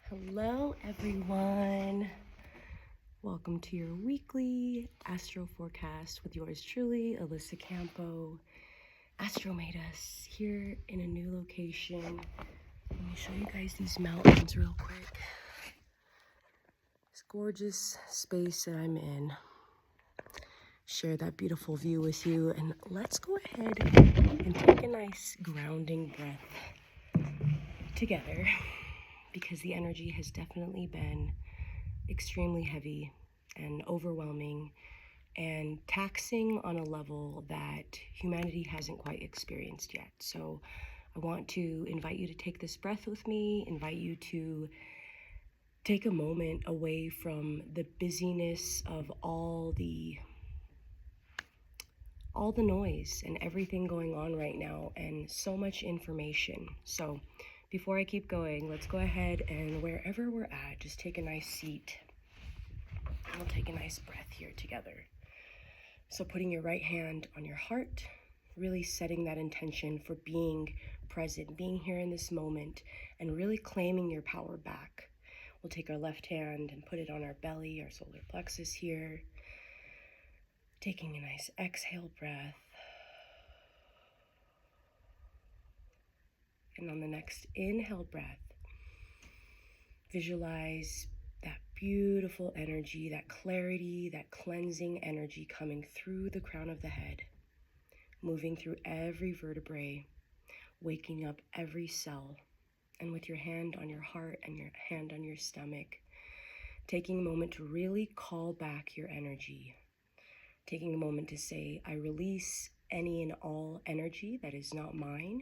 Hello, everyone. Welcome to your weekly astro forecast with yours truly, Alyssa Campo, Astromadeus, here in a new location. Let me show you guys these mountains real quick. This gorgeous space that I'm in. Share that beautiful view with you, and let's go ahead and take a nice grounding breath together, because the energy has definitely been extremely heavy and overwhelming and taxing on a level that humanity hasn't quite experienced yet. So I want to invite you to take this breath with me, invite you to take a moment away from the busyness of all the noise and everything going on right now, and so much information. So before I keep going, let's go ahead and wherever we're at, just take a nice seat. And we'll take a nice breath here together. So putting your right hand on your heart, really setting that intention for being present, being here in this moment, and really claiming your power back. We'll take our left hand and put it on our belly, our solar plexus here. Taking a nice exhale breath. And on the next inhale breath, visualize that beautiful energy, that clarity, that cleansing energy coming through the crown of the head, moving through every vertebrae, waking up every cell. And with your hand on your heart and your hand on your stomach, taking a moment to really call back your energy. Taking a moment to say, I release any and all energy that is not mine.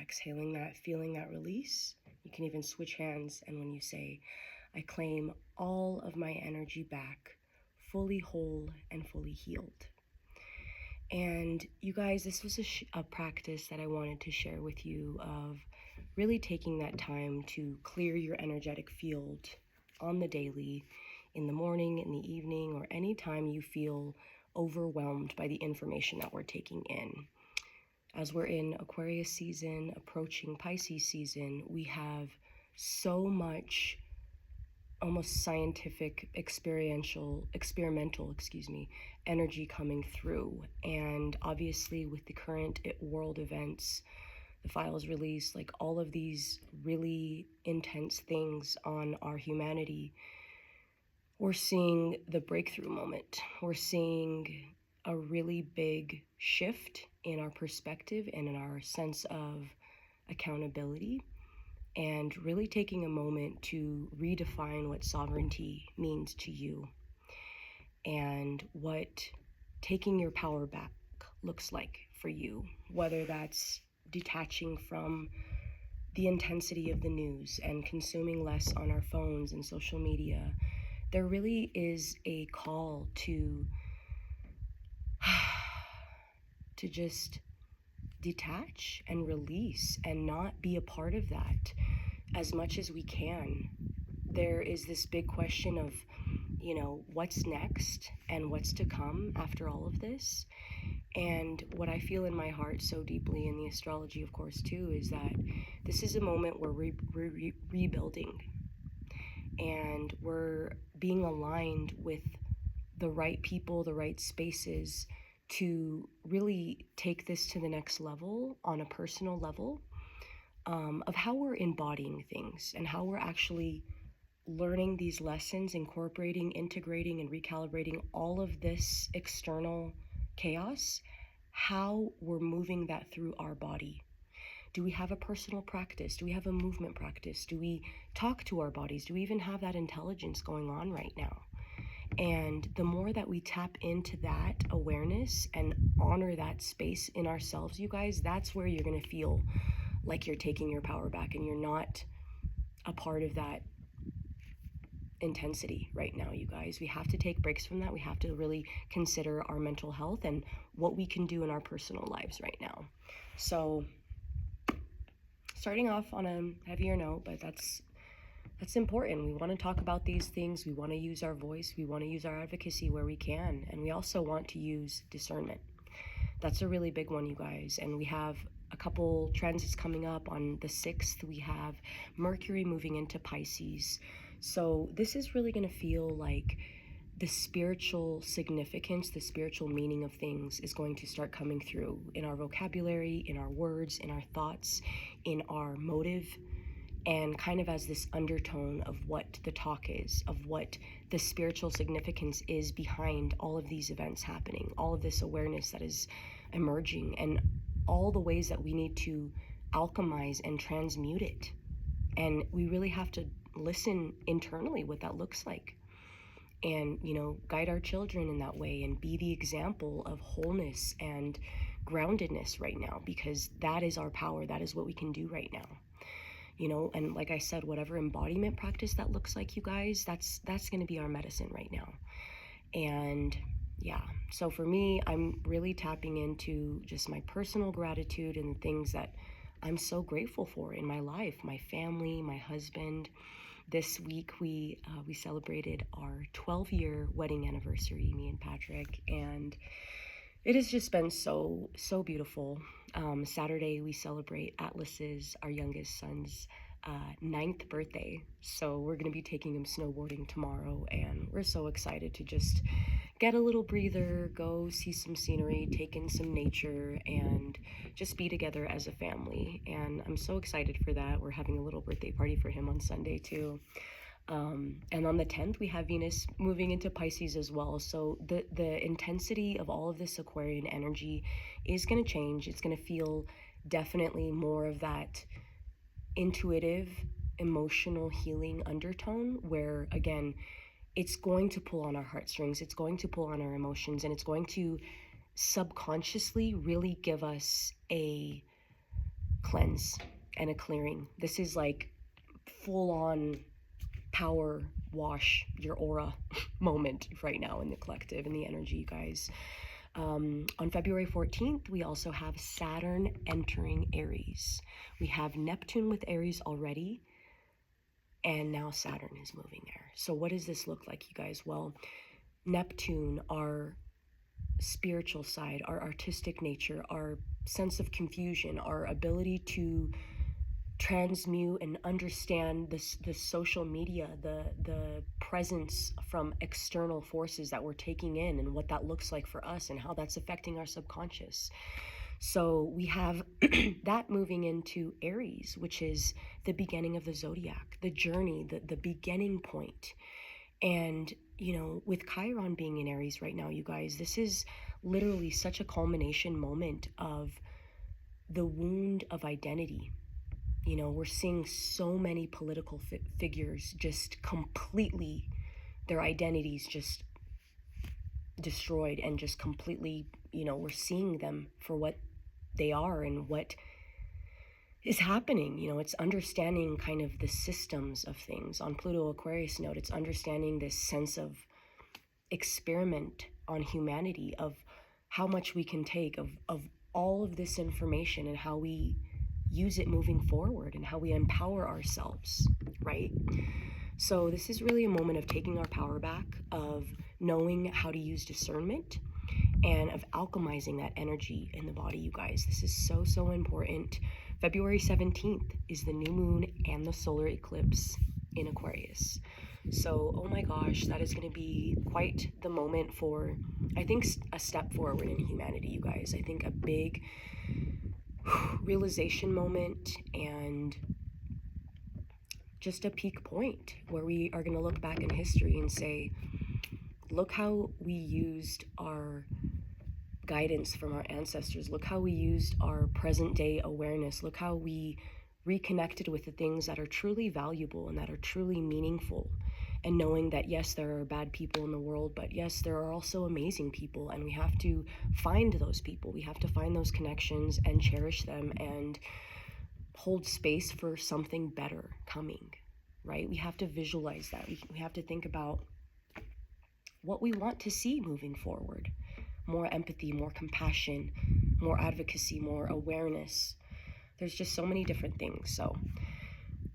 Exhaling that, feeling that release. You can even switch hands, and when you say, I claim all of my energy back, fully whole and fully healed. And you guys, this was a practice that I wanted to share with you, of really taking that time to clear your energetic field on the daily, in the morning, in the evening, or any time you feel overwhelmed by the information that we're taking in. As we're in Aquarius season, approaching Pisces season, we have so much almost scientific, experimental, energy coming through. And obviously with the current world events, the files release, like all of these really intense things on our humanity, we're seeing the breakthrough moment. We're seeing a really big shift in our perspective and in our sense of accountability, and really taking a moment to redefine what sovereignty means to you and what taking your power back looks like for you, whether that's detaching from the intensity of the news and consuming less on our phones and social media. There really is a call to just detach and release and not be a part of that as much as we can. There is this big question of, what's next and what's to come after all of this. And what I feel in my heart so deeply, in the astrology, of course, too, is that this is a moment where we're rebuilding, and we're being aligned with the right people, the right spaces, to really take this to the next level on a personal level, of how we're embodying things and how we're actually learning these lessons, incorporating, integrating, and recalibrating all of this external chaos, how we're moving that through our body. Do we have a personal practice? Do we have a movement practice? Do we talk to our bodies? Do we even have that intelligence going on right now? And the more that we tap into that awareness and honor that space in ourselves, you guys, that's where you're going to feel like you're taking your power back and you're not a part of that intensity right now, you guys. We have to take breaks from that. We have to really consider our mental health and what we can do in our personal lives right now. So starting off on a heavier note, but that's important. We want to talk about these things. We want to use our voice. We want to use our advocacy where we can. And we also want to use discernment. That's a really big one, you guys. And we have a couple transits coming up. On the 6th, we have Mercury moving into Pisces. So this is really going to feel like the spiritual significance, the spiritual meaning of things is going to start coming through in our vocabulary, in our words, in our thoughts, in our motive, and kind of as this undertone of what the talk is, of what the spiritual significance is behind all of these events happening, all of this awareness that is emerging, and all the ways that we need to alchemize and transmute it. And we really have to listen internally what that looks like, and, you know, guide our children in that way and be the example of wholeness and groundedness right now, because that is our power. That is what we can do right now. You know, and like I said, whatever embodiment practice that looks like, you guys, that's going to be our medicine right now. And yeah, so for me, I'm really tapping into just my personal gratitude and the things that I'm so grateful for in my life, my family, my husband. This week we celebrated our 12-year wedding anniversary, me and Patrick, and it has just been so beautiful. Saturday we celebrate Atlas's, our youngest son's, 9th birthday. So we're going to be taking him snowboarding tomorrow, and we're so excited to just get a little breather, go see some scenery, take in some nature, and just be together as a family. And I'm so excited for that. We're having a little birthday party for him on Sunday too. And on the 10th, we have Venus moving into Pisces as well. So the intensity of all of this Aquarian energy is going to change. It's going to feel definitely more of that intuitive, emotional healing undertone, where, again, it's going to pull on our heartstrings, it's going to pull on our emotions, and it's going to subconsciously really give us a cleanse and a clearing. This is like full on power wash your aura moment right now in the collective, in the energy, you guys. On February 14th, we also have Saturn entering Aries. We have Neptune with Aries already, and now Saturn is moving there. So what does this look like, you guys? Well, Neptune, our spiritual side, our artistic nature, our sense of confusion, our ability to transmute and understand the social media, the presence from external forces that we're taking in, and what that looks like for us and how that's affecting our subconscious. So we have that moving into Aries, which is the beginning of the zodiac, the journey, the beginning point. And, you know, with Chiron being in Aries right now, you guys, this is literally such a culmination moment of the wound of identity. You know, we're seeing so many political figures just completely, their identities just destroyed, and just completely, you know, we're seeing them for what they are and what is happening. You know, it's understanding kind of the systems of things. On Pluto Aquarius note, it's understanding this sense of experiment on humanity, of how much we can take of all of this information, and how we use it moving forward, and how we empower ourselves, right? So this is really a moment of taking our power back, of knowing how to use discernment, and of alchemizing that energy in the body, you guys. This is so important. February 17th is the new moon and the solar eclipse in Aquarius. So, oh my gosh, that is going to be quite the moment for, I think, a step forward in humanity, you guys. I think a big realization moment, and just a peak point where we are going to look back in history and say, look how we used our guidance from our ancestors. Look how we used our present day awareness. Look how we reconnected with the things that are truly valuable and that are truly meaningful. And knowing that, yes, there are bad people in the world, but yes, there are also amazing people, and we have to find those people. We have to find those connections and cherish them, and hold space for something better coming, right? We have to visualize that. We have to think about what we want to see moving forward. More empathy, more compassion, more advocacy, more awareness. There's just so many different things. So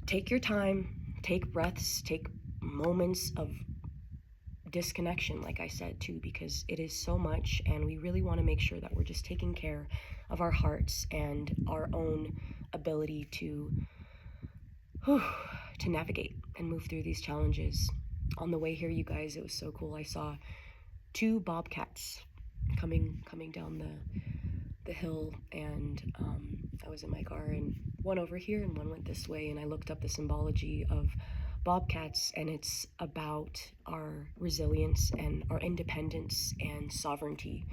take your time, take breaths, take moments of disconnection, like I said, too, because it is so much, and we really want to make sure that we're just taking care of our hearts and our own ability to navigate and move through these challenges. On the way here, you guys, it was so cool. I saw 2 bobcats coming down the hill, and I was in my car, and one over here and one went this way, and I looked up the symbology of bobcats, and it's about our resilience and our independence and sovereignty.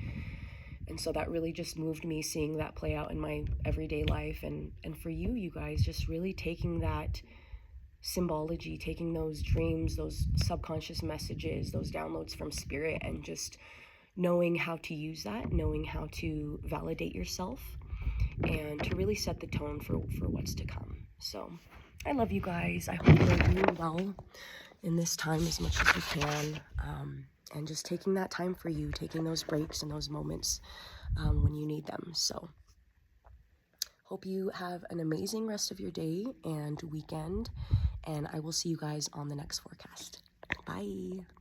And so that really just moved me, seeing that play out in my everyday life. And for you guys, just really taking that symbology, taking those dreams, those subconscious messages, those downloads from spirit, and just knowing how to use that, knowing how to validate yourself, and to really set the tone for what's to come. So I love you guys. I hope you're doing well in this time as much as you can, and just taking that time for you, taking those breaks and those moments when you need them. So hope you have an amazing rest of your day and weekend, and I will see you guys on the next forecast. Bye.